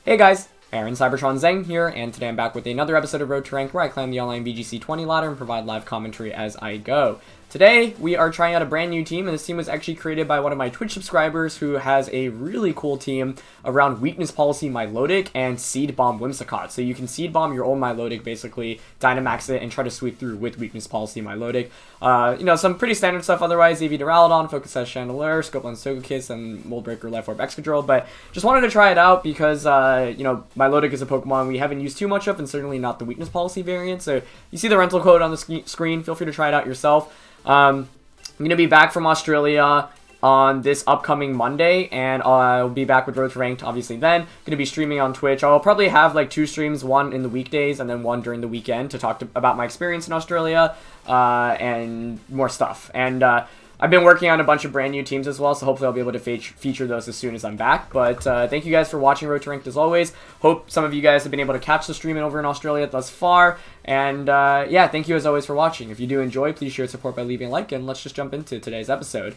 Hey guys, Aaron Cybertron Zeng here, and today I'm back with another episode of Road to Rank where I climb the online VGC 20 ladder and provide live commentary as I go. Today, we are trying out a brand new team, and this team was actually created by one of my Twitch subscribers who has a really cool team around Weakness Policy Milotic and Seed Bomb Whimsicott. So you can Seed Bomb your own Milotic, basically, Dynamax it, and try to sweep through with Weakness Policy Milotic. Some pretty standard stuff otherwise, AV Duraludon, Focus as Chandelier, Scope Lens Togekiss, and Mold Breaker Life Orb Excadrill, but just wanted to try it out because, Milotic is a Pokemon we haven't used too much of, and certainly not the Weakness Policy variant, so you see the rental code on the screen, feel free to try it out yourself. I'm going to be back from Australia on this upcoming Monday, and I'll be back with Road to Ranked, obviously then. Going to be streaming on Twitch. I'll probably have like 2 streams, one in the weekdays and then one during the weekend to talk about my experience in Australia and more stuff. And I've been working on a bunch of brand new teams as well, so hopefully I'll be able to feature those as soon as I'm back. But thank you guys for watching Road to Ranked as always. Hope some of you guys have been able to catch the stream over in Australia thus far. And yeah, thank you as always for watching. If you do enjoy, please share support by leaving a like, and let's just jump into today's episode.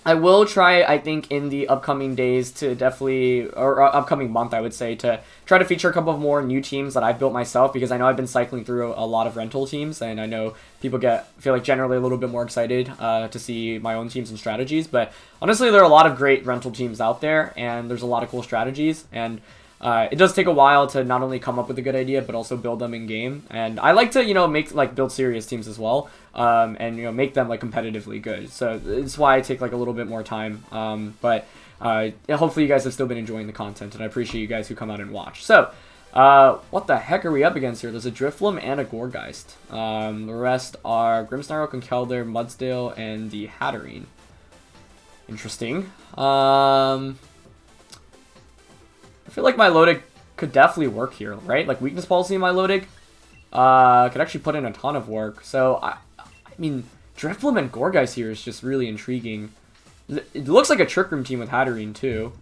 I will try, I think, in the upcoming days to upcoming month, I would say, to try to feature a couple of more new teams that I've built myself, because I know I've been cycling through a lot of rental teams, and I know people feel like generally a little bit more excited to see my own teams and strategies, but honestly, there are a lot of great rental teams out there, and there's a lot of cool strategies, and it does take a while to not only come up with a good idea, but also build them in game. And I like to, build serious teams as well, and make them competitively good. So it's why I take a little bit more time. But hopefully you guys have still been enjoying the content, and I appreciate you guys who come out and watch. So what the heck are we up against here? There's a Drifloon and a Gourgeist. The rest are Grimmsnarl, Conkeldurr, Mudsdale, and the Hatterene. Interesting. I feel like Milotic could definitely work here, right? Like, Weakness Policy in Milotic could actually put in a ton of work. So, I mean, Drifloon and Gourgeist here is just really intriguing. It looks like a Trick Room team with Hatterene, too.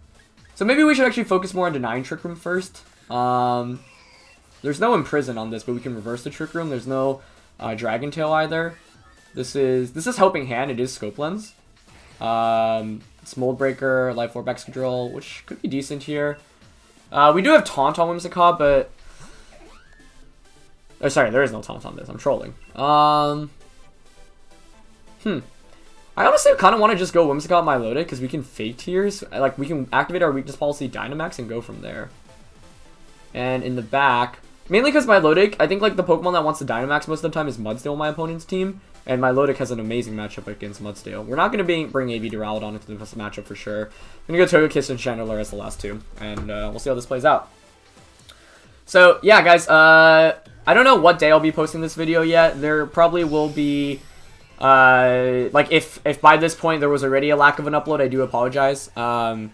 So maybe we should actually focus more on denying Trick Room first. There's no Imprison on this, but we can reverse the Trick Room. There's no Dragon Tail either. This is Helping Hand. It is Scope Lens. It's Mold Breaker, Life Orb Excadrill, which could be decent here. We do have Taunt on Whimsicott, but... Oh, sorry, there is no Taunt on this. I'm trolling. I honestly kind of want to just go Whimsicott Milotic, because we can Fake Tears. Like, we can activate our Weakness Policy Dynamax and go from there. And in the back... Mainly because Milotic, I think, the Pokemon that wants to Dynamax most of the time is Mudsdale, my opponent's team. And Milotic has an amazing matchup against Mudsdale. We're not going to bring AV Duraludon into this matchup for sure. I'm going to go Togekiss and Chandelier as the last two. And we'll see how this plays out. So, yeah, guys. I don't know what day I'll be posting this video yet. There probably will be... if by this point there was already a lack of an upload, I do apologize. And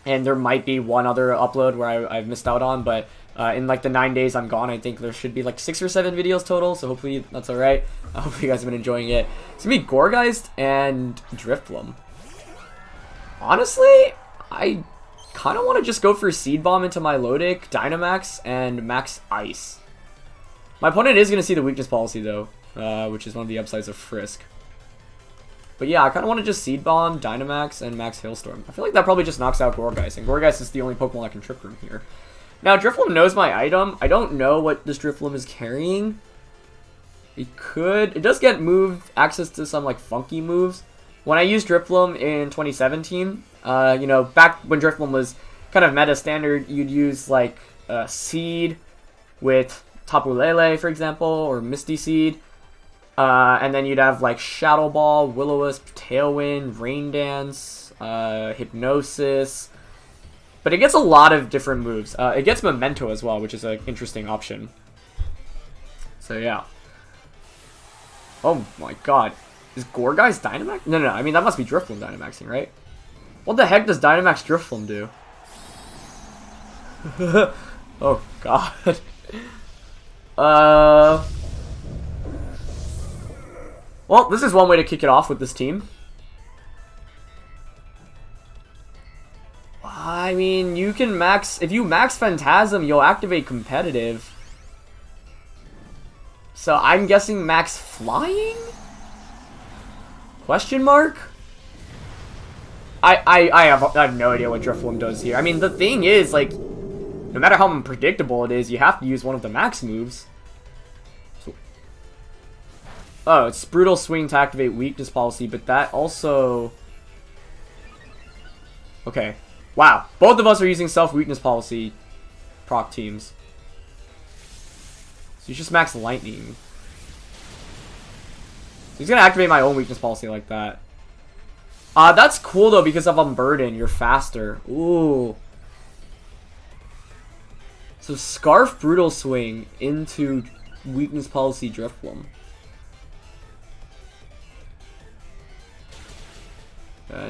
there might be one other upload where I've missed out on, but... in the 9 days I'm gone, I think there should be 6 or 7 videos total, so hopefully that's alright. I hope you guys have been enjoying it. It's gonna be Gourgeist and Drifloon. Honestly, I kind of want to just go for Seed Bomb into Milotic, Dynamax, and Max Ice. My opponent is gonna see the Weakness Policy though, which is one of the upsides of Frisk. But yeah, I kind of want to just Seed Bomb, Dynamax, and Max Hailstorm. I feel like that probably just knocks out Gourgeist, and Gourgeist is the only Pokemon that can Trick Room here. Now, Drifloon knows my item. I don't know what this Drifloon is carrying. It does get access to some, funky moves. When I used Drifloon in 2017, back when Drifloon was kind of meta standard, you'd use, Seed with Tapu Lele, for example, or Misty Seed. And then you'd have, Shadow Ball, Will-O-Wisp, Tailwind, Rain Dance, Hypnosis... But it gets a lot of different moves. It gets Memento as well, which is an interesting option. So, yeah. Oh my god. Is Gourgeist Dynamax? No, I mean, that must be Drifloon Dynamaxing, right? What the heck does Dynamax Drifloon do? Oh, god. Well, this is one way to kick it off with this team. I mean, you can if you max Phantasm, you'll activate Competitive. So I'm guessing max Flying? Question mark? I have no idea what Drifloon does here. I mean, the thing is, like, no matter how unpredictable it is, you have to use one of the max moves. So, oh, it's Brutal Swing to activate Weakness Policy, but that also... Okay. Wow. Both of us are using Self-Weakness Policy proc teams. So he's just max Lightning. So he's gonna activate my own Weakness Policy like that. That's cool though, because of Unburden, you're faster. Ooh. So Scarf Brutal Swing into Weakness Policy Drifloon.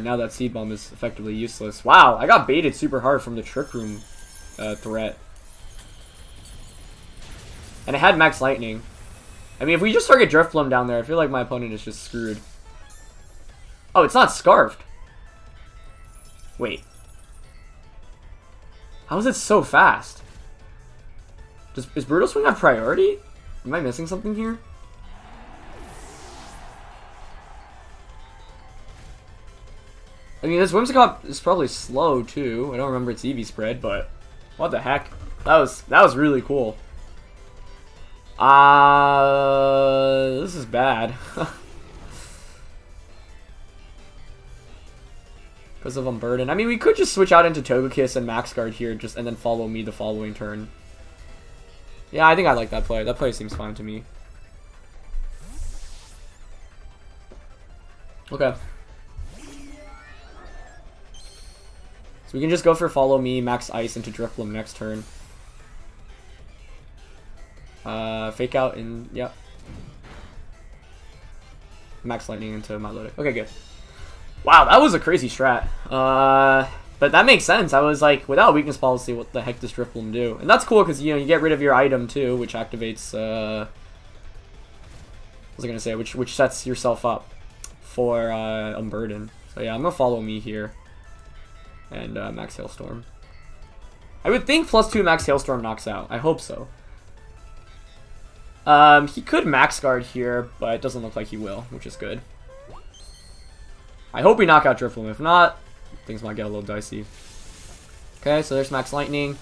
Now that Seed Bomb is effectively useless. Wow, I got baited super hard from the Trick Room threat. And it had Max Lightning. I mean, if we just target Drifloon down there, I feel like my opponent is just screwed. Oh, it's not Scarfed. Wait. How is it so fast? Is Brutal Swing have priority? Am I missing something here? I mean, this Whimsicott is probably slow too. I don't remember its EV spread, but what the heck? That was really cool. This is bad. Because of Unburden. I mean, we could just switch out into Togekiss and Max Guard here, and then follow me the following turn. Yeah, I think I like that play. That play seems fine to me. Okay. So we can just go for Follow Me, Max Ice into Drifloon next turn. Fake out and yep. Max Lightning into Milotic. Okay, good. Wow, that was a crazy strat. But that makes sense. I was like, without Weakness Policy, what the heck does Drifloon do? And that's cool because, you know, you get rid of your item too, which activates, what was I gonna say? Which sets yourself up for Unburden. So yeah, I'm gonna Follow Me here. And Max Hailstorm. I would think +2 Max Hailstorm knocks out. I hope so. He could Max Guard here, but it doesn't look like he will, which is good. I hope we knock out Drifloon. If not, things might get a little dicey. Okay, so there's Max Lightning.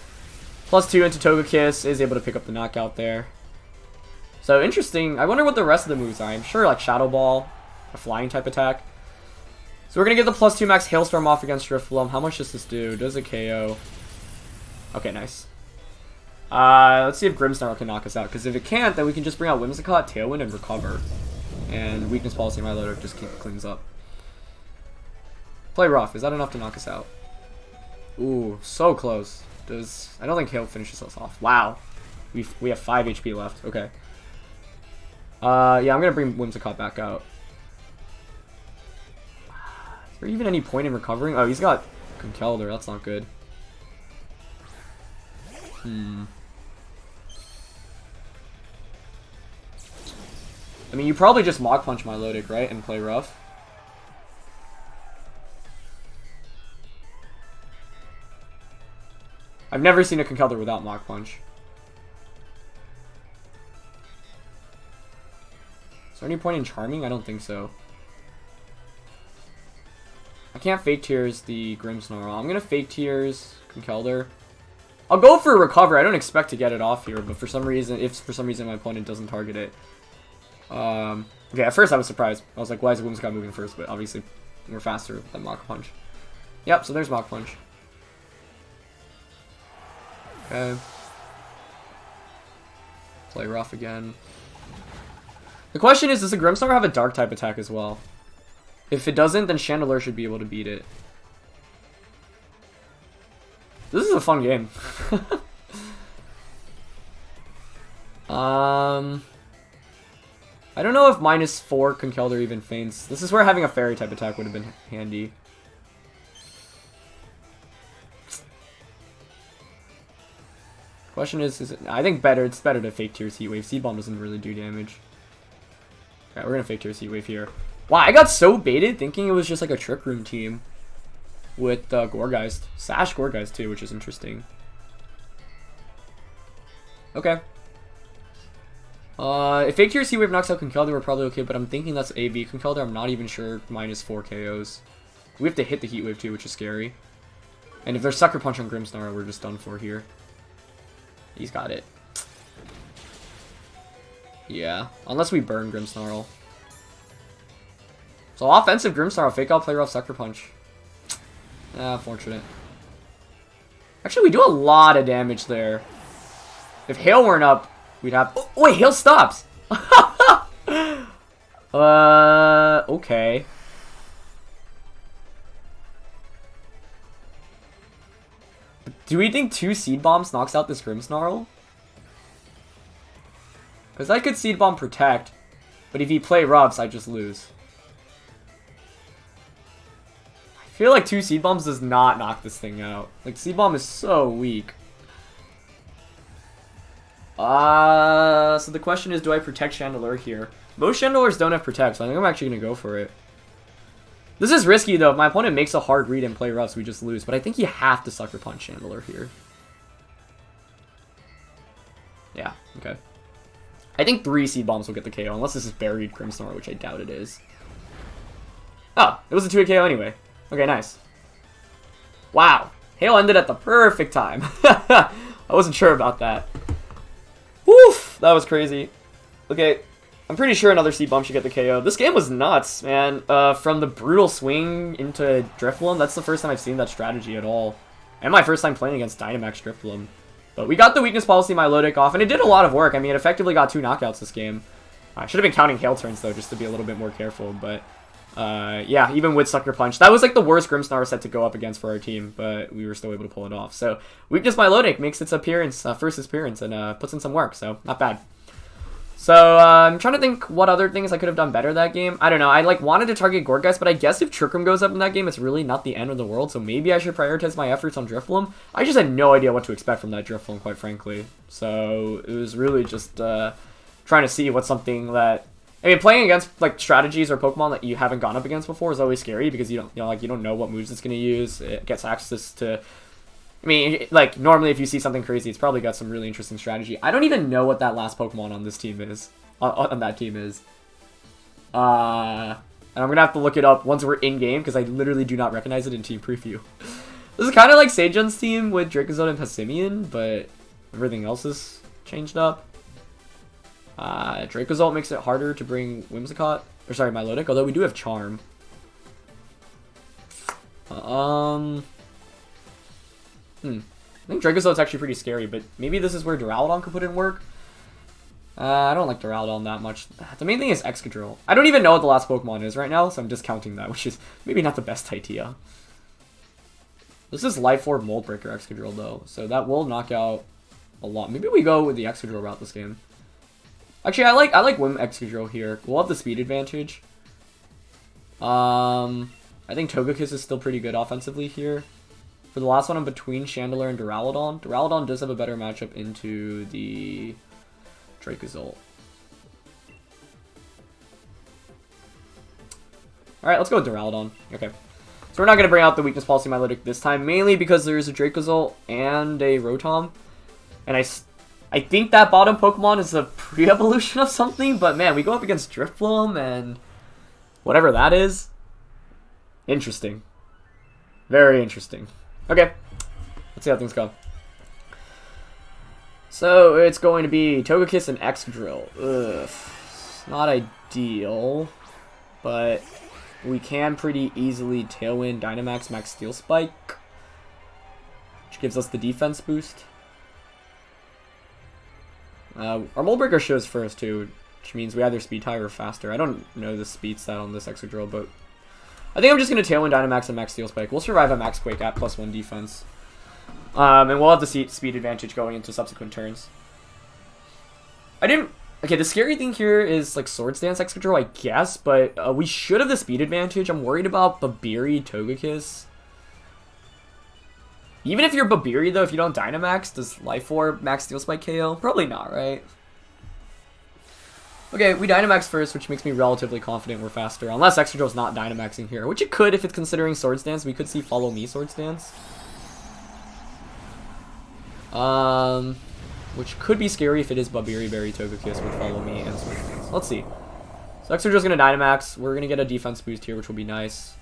+2 into Togekiss is able to pick up the knockout there. So interesting. I wonder what the rest of the moves are. I'm sure like Shadow Ball, a flying type attack. So we're going to get the +2 Max Hailstorm off against Drifloon. How much does this do? Does it KO? Okay, nice. Let's see if Grimmsnarl can knock us out. Because if it can't, then we can just bring out Whimsicott, Tailwind, and Recover. And Weakness Policy Milotic just cleans up. Play Rough. Is that enough to knock us out? Ooh, so close. I don't think Hail finishes us off. Wow. We have 5 HP left. Okay. Yeah, I'm going to bring Whimsicott back out. Is there even any point in recovering? Oh, he's got Conkeldurr. That's not good. I mean, you probably just Mach Punch Milotic, right? And play Rough. I've never seen a Conkeldurr without Mach Punch. Is there any point in Charming? I don't think so. I can't Fake Tears the Grimmsnarl. I'm gonna Fake Tears Conkeldurr. I'll go for a Recover. I don't expect to get it off here, but for some reason, if for some reason my opponent doesn't target it. Okay, at first I was surprised. I was like, why is Whimsicott moving first? But obviously, we're faster than Mach Punch. Yep, so there's Mach Punch. Okay. Play Rough again. The question is, does the Grimmsnarl have a Dark type attack as well? If it doesn't, then Chandelure should be able to beat it. This is a fun game. I don't know if -4 Conkeldurr even feints. This is where having a Fairy type attack would have been handy. Question is it, I think it's better to Fake Tears Heat Wave. Seed Bomb doesn't really do damage. Okay, we're gonna Fake Tears Heat Wave here. Wow, I got so baited thinking it was just like a Trick Room team with Gourgeist. Sash Gourgeist too, which is interesting. Okay. If Fake Tears Heat Wave knocks out Conkeldurr, we're probably okay, but I'm thinking that's AV Conkeldurr. I'm not even sure. -4 KOs. We have to hit the Heat Wave too, which is scary. And if there's Sucker Punch on Grimmsnarl, we're just done for here. He's got it. Yeah, unless we burn Grimmsnarl. So offensive Grimmsnarl, fake out, play rough, Sucker Punch. Fortunate. Actually, we do a lot of damage there. If Hail weren't up, we'd have... Oh, wait, Hail stops! Okay. Do we think 2 Seed Bombs knocks out this Grimmsnarl? Because I could Seed Bomb Protect, but if he play Roughs, I just lose. I feel like 2 Seed Bombs does not knock this thing out. Like, Seed Bomb is so weak. So the question is, do I Protect Chandelure here? Most Chandelures don't have Protect, so I think I'm actually going to go for it. This is risky, though. If my opponent makes a hard read and play Roughs, we just lose. But I think you have to Sucker Punch Chandelure here. Yeah, okay. I think 3 Seed Bombs will get the KO, unless this is buried Grimmsnarl, which I doubt it is. Oh, it was a 2-hit KO anyway. Okay, nice. Wow. Hail ended at the perfect time. I wasn't sure about that. Woof! That was crazy. Okay. I'm pretty sure another Seed Bomb should get the KO. This game was nuts, man. From the brutal swing into Drifloon, that's the first time I've seen that strategy at all. And my first time playing against Dynamax Drifloon. But we got the Weakness Policy Milotic off, and it did a lot of work. I mean, it effectively got 2 knockouts this game. I should have been counting Hail turns, though, just to be a little bit more careful. But, yeah, even with Sucker Punch. That was, like, the worst Grimmsnarl set to go up against for our team, but we were still able to pull it off. So, Weakness Milotic makes its appearance, first appearance, and puts in some work, so not bad. So, I'm trying to think what other things I could have done better that game. I don't know. I, like, wanted to target Gorgeist, but I guess if Trick Room goes up in that game, it's really not the end of the world. So maybe I should prioritize my efforts on Drifloon. I just had no idea what to expect from that Drifloon, quite frankly. So, it was really just trying to see what's something that... I mean, playing against, like, strategies or Pokemon that you haven't gone up against before is always scary because you don't know what moves it's going to use. It gets access to... I mean, like, normally if you see something crazy, it's probably got some really interesting strategy. I don't even know what that last Pokemon on this team is. On that team is. And I'm going to have to look it up once we're in-game, because I literally do not recognize it in Team Preview. This is kind of like Sejun's team with Dracozolt and Passimian, but everything else is changed up. Dracozolt makes it harder to bring Whimsicott. Or sorry, Milotic, although we do have Charm. I think Dracozolt's actually pretty scary, but maybe this is where Duraludon could put in work. I don't like Duraludon that much. The main thing is Excadrill. I don't even know what the last Pokemon is right now, so I'm discounting that, which is maybe not the best idea. This is Life Orb Mold Breaker Excadrill, though, so that will knock out a lot. Maybe we go with the Excadrill route this game. Actually, I like Whim Excadrill here. We'll have the speed advantage. I think Togekiss is still pretty good offensively here. For the last one, I'm between Chandelure and Duraludon. Duraludon does have a better matchup into the Dracozolt. Alright, let's go with Duraludon. Okay. So we're not going to bring out the Weakness Policy Milotic this time, mainly because there's a Dracozolt and a Rotom. And I think that bottom Pokemon is a pre-evolution of something, but man, we go up against Drifloon and whatever that is. Interesting. Very interesting. Okay, let's see how things go. So, it's going to be Togekiss and Excadrill. Ugh, it's not ideal, but we can pretty easily Tailwind Dynamax Max Steel Spike, which gives us the defense boost. Our Mold Breaker shows first too, which means we either Speed Tie or faster. I don't know the speed stat on this Excadrill, but I think I'm just going to Tailwind Dynamax and Max Steel Spike. We'll survive a Max Quake at +1 defense. And we'll have the speed advantage going into subsequent turns. Okay, the scary thing here is, like, Swords Dance Excadrill, I guess, but we should have the speed advantage. I'm worried about Babiri Togekiss. Even if you're Babiri, though, if you don't Dynamax, does Life Orb Max Steel Spike KO? Probably not, right? Okay, we Dynamax first, which makes me relatively confident we're faster. Unless Excadrill's not Dynamaxing here, which it could if it's considering Swords Dance. We could see Follow Me Swords Dance. Which could be scary if it is Babiri Berry Togekiss with Follow Me and Swords Dance. Let's see. So Excadrill's going to Dynamax. We're going to get a defense boost here, which will be nice.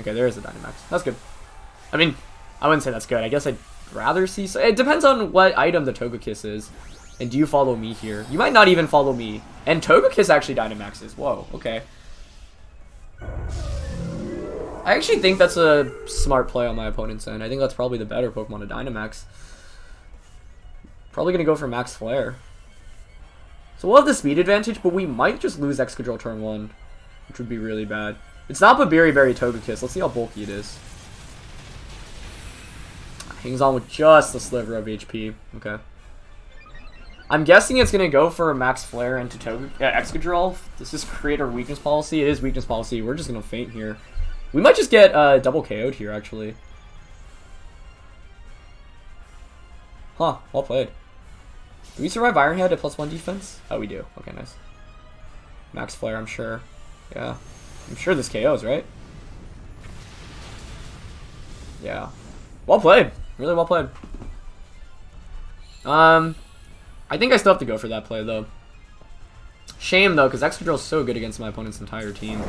Okay, there is a Dynamax. That's good. I mean, I wouldn't say that's good. I guess I'd rather see... So it depends on what item the Togekiss is. And do you follow me here? You might not even follow me. And Togekiss actually Dynamaxes. Whoa, okay. I actually think that's a smart play on my opponent's end. I think that's probably the better Pokemon to Dynamax. Probably going to go for Max Flare. So we'll have the speed advantage, but we might just lose Excadrill turn 1. Which would be really bad. It's not Babiri Berry Togekiss. Let's see how bulky it is. Hangs on with just a sliver of HP. Okay. I'm guessing it's going to go for a Max Flare into Excadrill. This is creator weakness policy. It is weakness policy. We're just going to faint here. We might just get double KO'd here, actually. Huh. Well played. Do we survive Iron Head at +1 defense? Oh, we do. Okay, nice. Max Flare, I'm sure. Yeah. I'm sure this KOs, right? Yeah. Well played. Really well played. I think I still have to go for that play, though. Shame, though, because Excadrill is so good against my opponent's entire team.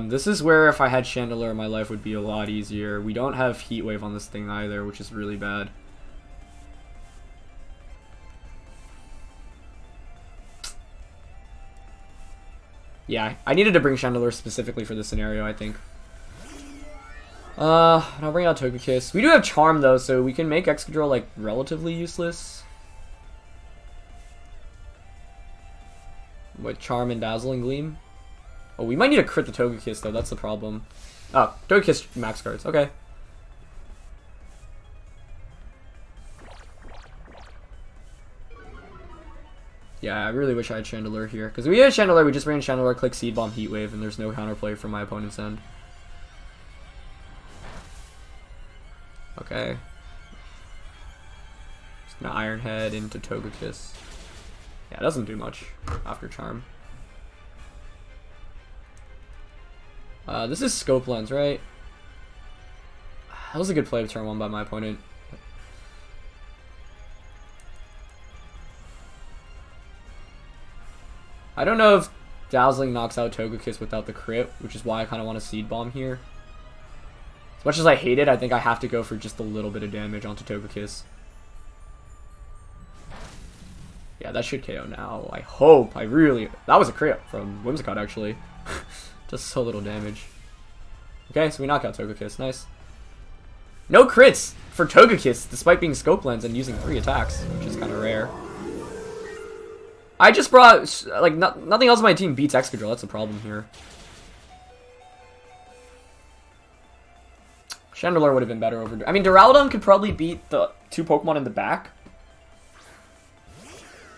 This is where if I had Chandelure, my life would be a lot easier. We don't have Heat Wave on this thing either, which is really bad. Yeah, I needed to bring Chandelure specifically for this scenario, I think. And I'll bring out Togekiss. We do have Charm, though, so we can make Excadrill, like, relatively useless. With Charm and Dazzling Gleam. Oh, we might need to crit the Togekiss, though. That's the problem. Oh, Togekiss max cards. Okay. Yeah, I really wish I had Chandelure here. Because we had Chandelure, we just ran Chandelure, click Seed Bomb, Heat Wave, and there's no counterplay from my opponent's end. Okay. Just gonna Iron Head into Togekiss. Yeah, it doesn't do much after Charm. This is Scope Lens, right? That was a good play of turn 1 by my opponent. I don't know if Dazzling knocks out Togekiss without the crit, which is why I kind of want to Seed Bomb here. As much as I hate it, I think I have to go for just a little bit of damage onto Togekiss. Yeah, that should KO now. I hope. I really... That was a crit from Whimsicott, actually. Just so little damage. Okay, so we knock out Togekiss. Nice. No crits for Togekiss, despite being Scope Lens and using 3 attacks, which is kind of rare. I just brought... Like, nothing else on my team beats Excadrill. That's the problem here. Chandelure would have been better over... I mean, Duraludon could probably beat the 2 Pokemon in the back.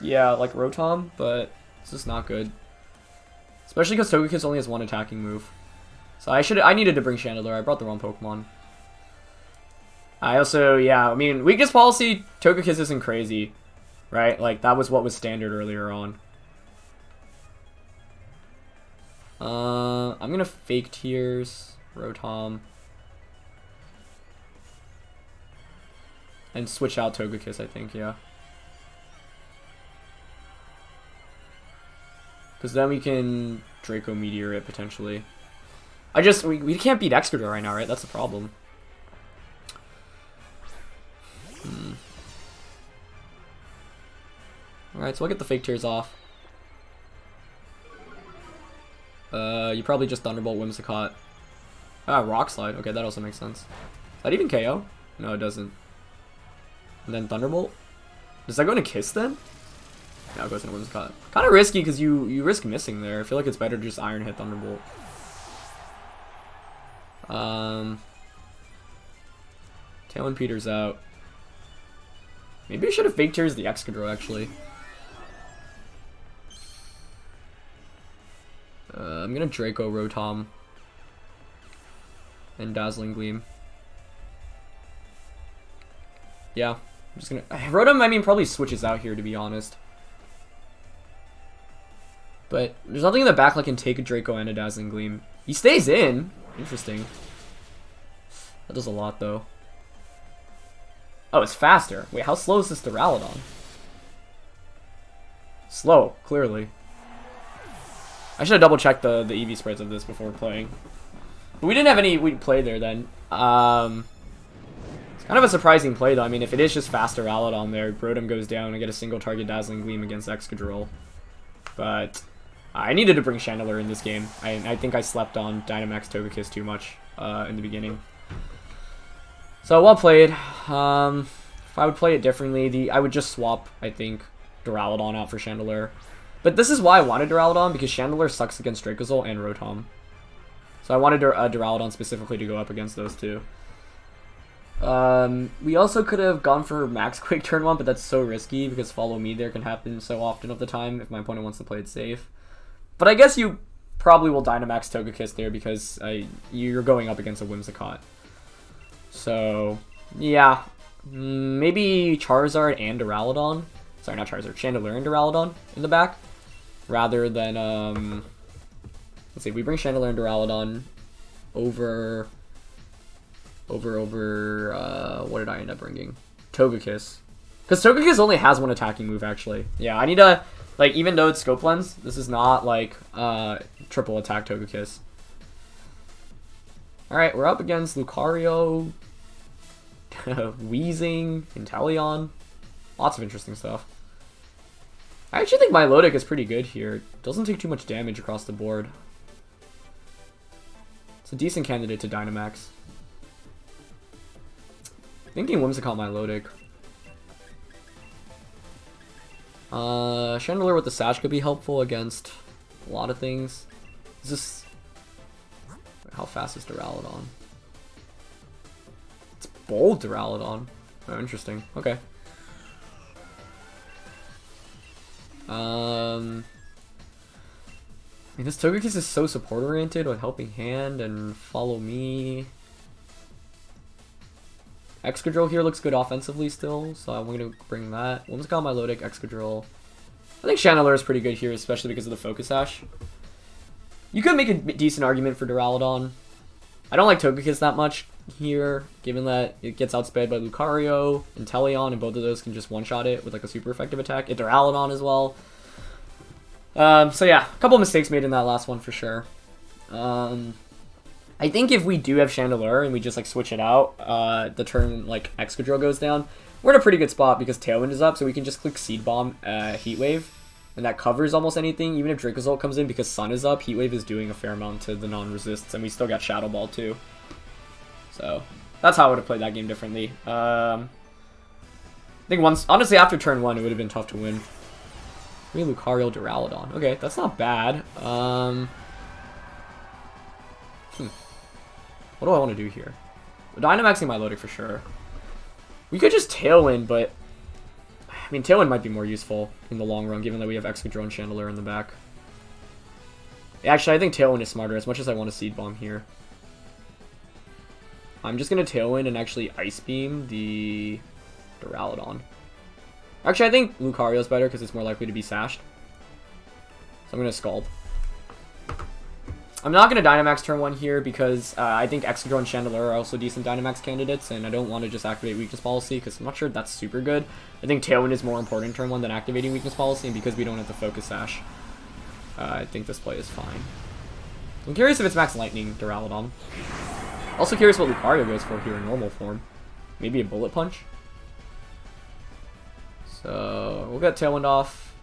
Yeah, like Rotom, but it's just not good. Especially because Togekiss only has 1 attacking move. So I needed to bring Chandelure. I brought the wrong Pokemon. I also, yeah, I mean, weakness policy, Togekiss isn't crazy. Right? Like, that was what was standard earlier on. I'm gonna Fake Tears, Rotom. And switch out Togekiss, I think, yeah. Because then we can Draco Meteor it, potentially. We can't beat Excadrill right now, right? That's the problem. Alright, so we'll get the Fake Tears off. You probably just Thunderbolt Whimsicott. Ah, Rock Slide. Okay, that also makes sense. Does that even KO? No, it doesn't. And then Thunderbolt? Does that go into Kiss then? No, it goes into Whimsicott. Kind of risky because you risk missing there. I feel like it's better to just Iron Hit Thunderbolt. Tailwind Peter's out. Maybe I should have Fake Tears the Excadrill, actually. I'm gonna Draco Rotom. And Dazzling Gleam. Yeah, I'm just gonna... Rotom, I mean, probably switches out here, to be honest. But there's nothing in the back that can take a Draco and a Dazzling Gleam. He stays in. Interesting. That does a lot, though. Oh, it's faster. Wait, how slow is this Duraludon? Slow, clearly. I should have double checked the EV spreads of this before playing. But we didn't have any play there then. It's kind of a surprising play though. I mean, if it is just faster Duraludon there, Rotom goes down and get a single target Dazzling Gleam against Excadrill. But I needed to bring Chandelure in this game. I think I slept on Dynamax Togekiss too much in the beginning. So well played. If I would play it differently, I would just swap, I think, Duraludon out for Chandelure. But this is why I wanted Duraludon, because Chandelure sucks against Dracozolt and Rotom. So I wanted Duraludon specifically to go up against those two. We also could have gone for Max Quake turn 1, but that's so risky because Follow Me there can happen so often of the time if my opponent wants to play it safe. But I guess you probably will Dynamax Togekiss there because you're going up against a Whimsicott. So, yeah. Maybe Charizard and Duraludon. Sorry, not Charizard. Chandelure and Duraludon in the back. Rather than, let's see, we bring Chandelure and Duraludon over, what did I end up bringing? Togekiss. Because Togekiss only has one attacking move, actually. Yeah, I need to, like, even though it's Scope Lens, this is not, like, triple attack Togekiss. Alright, we're up against Lucario, Weezing, Inteleon. Lots of interesting stuff. I actually think Milotic is pretty good here. It doesn't take too much damage across the board. It's a decent candidate to Dynamax. Thinking Whimsicott Milotic. Chandelure with the Sash could be helpful against a lot of things. Is this... How fast is Duraludon? It's bold Duraludon. Oh, interesting. Okay. I mean, this Togekiss is so support-oriented with Helping Hand and Follow Me. Excadrill here looks good offensively still, so I'm going to bring that. Whimsicott, Milotic, Excadrill. I think Chandelure is pretty good here, especially because of the Focus Sash. You could make a decent argument for Duraludon. I don't like Togekiss that much here, given that it gets outsped by Lucario and Inteleon, and both of those can just one-shot it with like a super effective attack. And Duraludon as well. So yeah, a couple of mistakes made in that last one for sure. I think if we do have Chandelure and we just like switch it out, the turn like Excadrill goes down, we're in a pretty good spot because Tailwind is up, so we can just click Seed Bomb, Heat Wave, and that covers almost anything. Even if Dracozolt comes in because Sun is up, Heat Wave is doing a fair amount to the non-resists, and we still got Shadow Ball too. So that's how I would have played that game differently. I think honestly after turn 1 it would have been tough to win. Maybe Lucario, Duraludon. Okay, that's not bad. What do I want to do here? Dynamaxing Milotic for sure. We could just Tailwind, but I mean Tailwind might be more useful in the long run, given that we have Excadrill and Chandelure in the back. Actually, I think Tailwind is smarter, as much as I want to Seed Bomb here. I'm just gonna Tailwind and actually Ice Beam the Duraludon. Actually, I think Lucario's better because it's more likely to be sashed. So I'm gonna Scald. I'm not going to Dynamax turn 1 here because I think Excadrill and Chandelure are also decent Dynamax candidates, and I don't want to just activate Weakness Policy because I'm not sure that's super good. I think Tailwind is more important turn 1 than activating Weakness Policy, and because we don't have the Focus Sash, I think this play is fine. I'm curious if it's Max Lightning Duraludon. Also curious what Lucario goes for here in normal form. Maybe a Bullet Punch? So we'll get Tailwind off.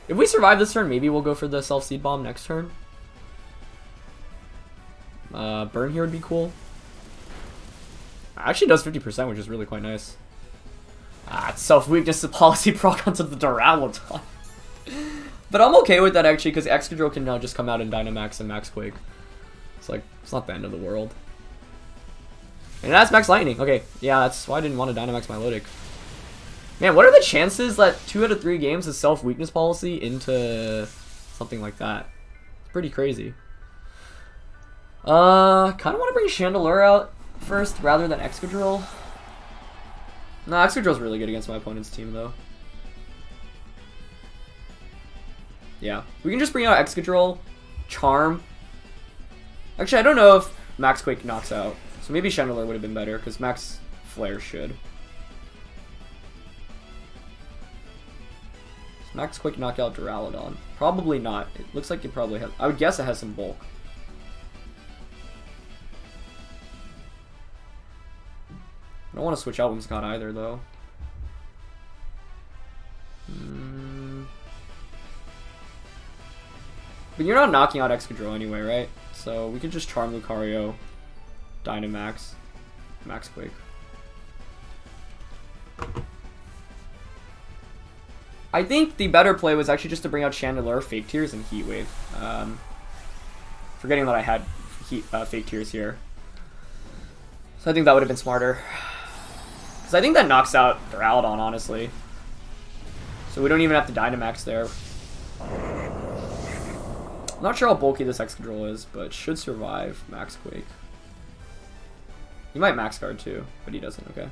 If we survive this turn, maybe we'll go for the Self-Seed Bomb next turn. Burn here would be cool. Actually does 50%, which is really quite nice. It's self-weakness to policy proc onto the Duraludon. But I'm okay with that actually, because Excadrill can now just come out and Dynamax and Max Quake. It's like, it's not the end of the world. And that's Max Lightning. Okay, yeah, that's why I didn't want to Dynamax Milotic. Man, what are the chances that 2 out of 3 games is self-weakness policy into something like that? It's pretty crazy. Kind of want to bring Chandelure out first rather than Excadrill. No, Excadrill's really good against my opponent's team, though. Yeah, we can just bring out Excadrill, Charm. Actually, I don't know if Max Quake knocks out, so maybe Chandelure would have been better, because Max Flare should. So Max Quick knock out Duraludon? Probably not. It looks like it probably has... I would guess it has some bulk. I don't want to switch out Whimsicott either, though. But you're not knocking out Excadrill anyway, right? So we could just Charm Lucario, Dynamax, Max Quake. I think the better play was actually just to bring out Chandelure, Fake Tears, and Heat Wave. Forgetting that I had Fake Tears here. So I think that would have been smarter. Because I think that knocks out Duraludon, honestly. So we don't even have to Dynamax there. I'm not sure how bulky this Excadrill is, but should survive Max Quake. He might Max Guard too, but he doesn't, okay.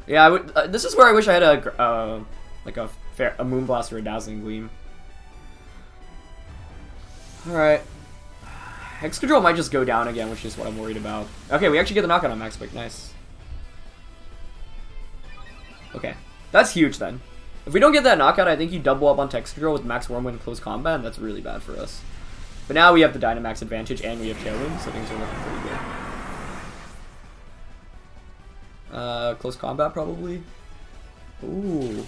Yeah, I would, this is where I wish I had a, like a Moonblast or a Dazzling Gleam. Alright. Excadrill might just go down again, which is what I'm worried about. Okay, we actually get the knockout on Max Quake, nice. Okay, that's huge then. If we don't get that knockout, I think you double up on Excadrill with Max Wormwood in close combat, and that's really bad for us. But now we have the Dynamax advantage, and we have Tailwind, so things are looking pretty good. Close combat, probably. Ooh.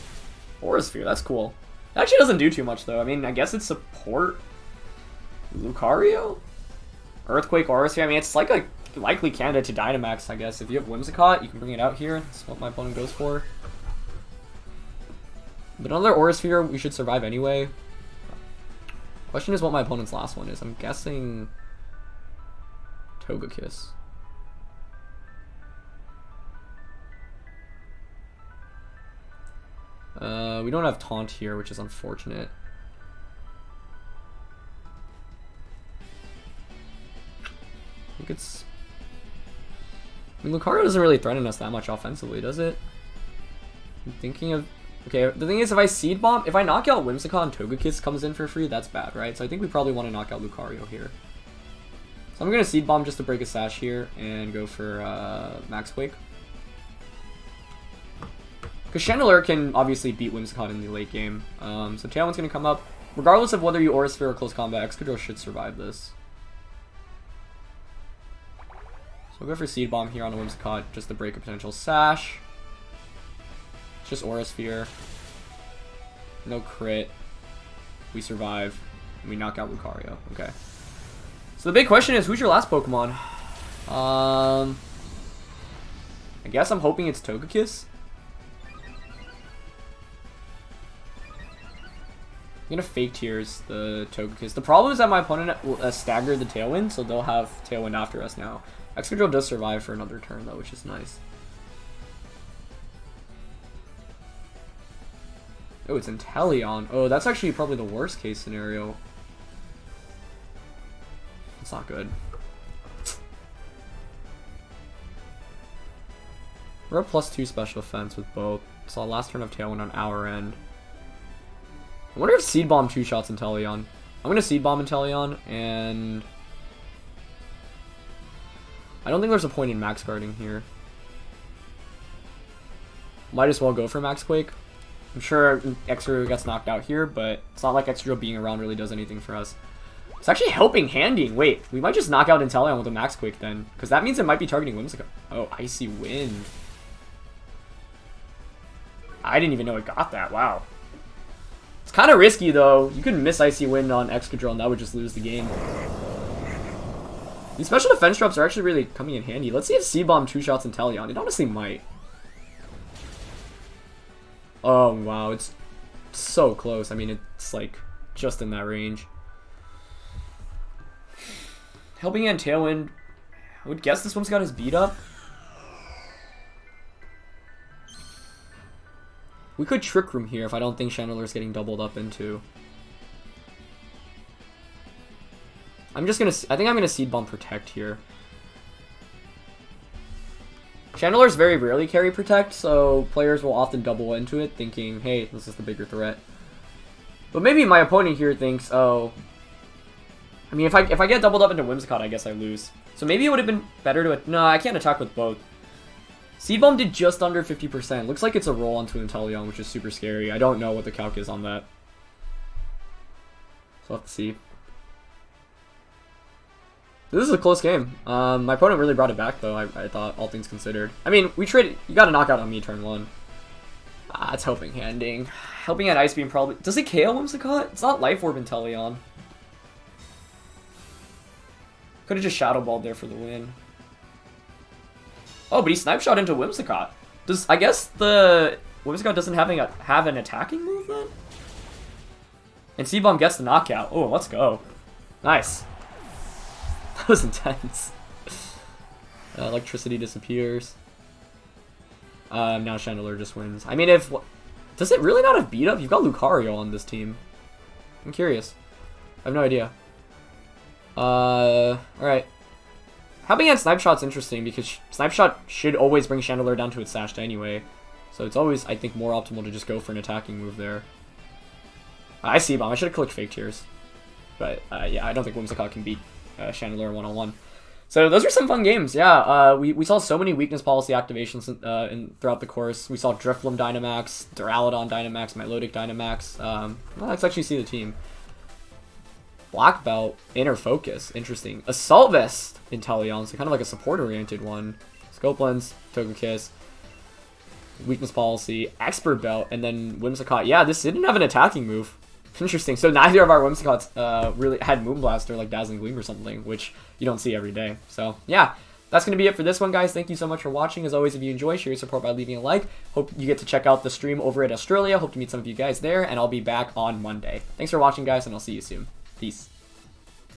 Aura Sphere, that's cool. It actually doesn't do too much, though. I mean, I guess it's support Lucario? Earthquake, Aura Sphere, I mean, it's like a likely candidate to Dynamax, I guess. If you have Whimsicott, you can bring it out here. That's what my opponent goes for. But another Aura Sphere, we should survive anyway. Question is what my opponent's last one is. I'm guessing Togekiss. We don't have Taunt here, which is unfortunate. I think it's... I mean, Lucario doesn't really threaten us that much offensively, does it? I'm thinking of... Okay, the thing is, if I Seed Bomb, if I knock out Whimsicott and Togekiss comes in for free, that's bad, right? So I think we probably want to knock out Lucario here. So I'm going to Seed Bomb just to break a Sash here and go for Max Quake. Because Chandelure can obviously beat Whimsicott in the late game. So Tailwind's going to come up. Regardless of whether you Aura Sphere or Close Combat, Excadrill should survive this. So we'll go for Seed Bomb here on a Whimsicott just to break a potential Sash. It's just Aura Sphere. No crit. We survive. And we knock out Lucario. Okay. So the big question is, who's your last Pokemon? I guess I'm hoping it's Togekiss. I'm gonna Fake Tears the Togekiss. The problem is that my opponent staggered the Tailwind, so they'll have Tailwind after us now. Excadrill does survive for another turn though, which is nice. Oh, it's Inteleon. Oh, that's actually probably the worst case scenario. It's not good. We're at +2 special defense with both. So last turn of Tailwind on our end. I wonder if Seed Bomb two-shots Inteleon. I'm gonna Seed Bomb Inteleon, and I don't think there's a point in Max Guarding here. Might as well go for Max Quake. I'm sure Excadrill gets knocked out here, but it's not like Excadrill being around really does anything for us. It's actually helping Handing. Wait, we might just knock out Inteleon with a Max Quake then, because that means it might be targeting Whimsicott. Oh, Icy Wind. I didn't even know it got that. Wow. It's kind of risky, though. You could miss Icy Wind on Excadrill, and that would just lose the game. These special defense drops are actually really coming in handy. Let's see if Seed Bomb two-shots Inteleon. It honestly might. Oh, wow. It's so close. I mean, it's like just in that range. Helping Hand Tailwind. I would guess this one's got his beat up. We could Trick Room here if I don't think Chandelure's getting doubled up into. I think I'm gonna Seed Bomb Protect here. Chandelure's very rarely carry Protect, so players will often double into it, thinking, hey, this is the bigger threat. But maybe my opponent here thinks, oh, I mean, if I get doubled up into Whimsicott, I guess I lose. So maybe it would have been better to... No, I can't attack with both. Seed Bomb did just under 50%. Looks like it's a roll onto Inteleon, which is super scary. I don't know what the calc is on that. So we'll have to see. This is a close game. My opponent really brought it back, though, I thought, all things considered. I mean, we traded... You got a knockout on me turn 1. It's Helping Handing. Helping Hand Ice Beam probably... Does it KO Whimsicott? It's not Life Orb Inteleon. Could have just Shadow Balled there for the win. Oh, but he Snipe Shot into Whimsicott. I guess the Whimsicott doesn't have an attacking move then? And Seed Bomb gets the knockout. Oh, let's go. Nice. That was intense. Electricity disappears. Now Chandelure just wins. I mean, does it really not have beat up? You've got Lucario on this team. I'm curious. I have no idea. Alright. Helping Hand Snipe Shot's interesting because Snipe Shot should always bring Chandelure down to its stashed anyway. So it's always, I think, more optimal to just go for an attacking move there. I see Bomb. I should have clicked Fake Tears. But, yeah, I don't think Whimsicott can beat Chandelure one-on-one. So those are some fun games, yeah. We saw so many weakness policy activations throughout the course. We saw Drifloon Dynamax, Duraludon Dynamax, Milotic Dynamax. Well, let's actually see the team. Black Belt, Inner Focus, interesting. Assault Vest, Inteleon, so kind of like a support-oriented one. Scope Lens, Togekiss, Weakness Policy, Expert Belt, and then Whimsicott. Yeah, this didn't have an attacking move. Interesting. So neither of our Whimsicotts really had Moonblast or like Dazzling Gleam or something, which you don't see every day. So yeah, that's going to be it for this one, guys. Thank you so much for watching. As always, if you enjoy, share your support by leaving a like. Hope you get to check out the stream over at Australia. Hope to meet some of you guys there, and I'll be back on Monday. Thanks for watching, guys, and I'll see you soon. Peace.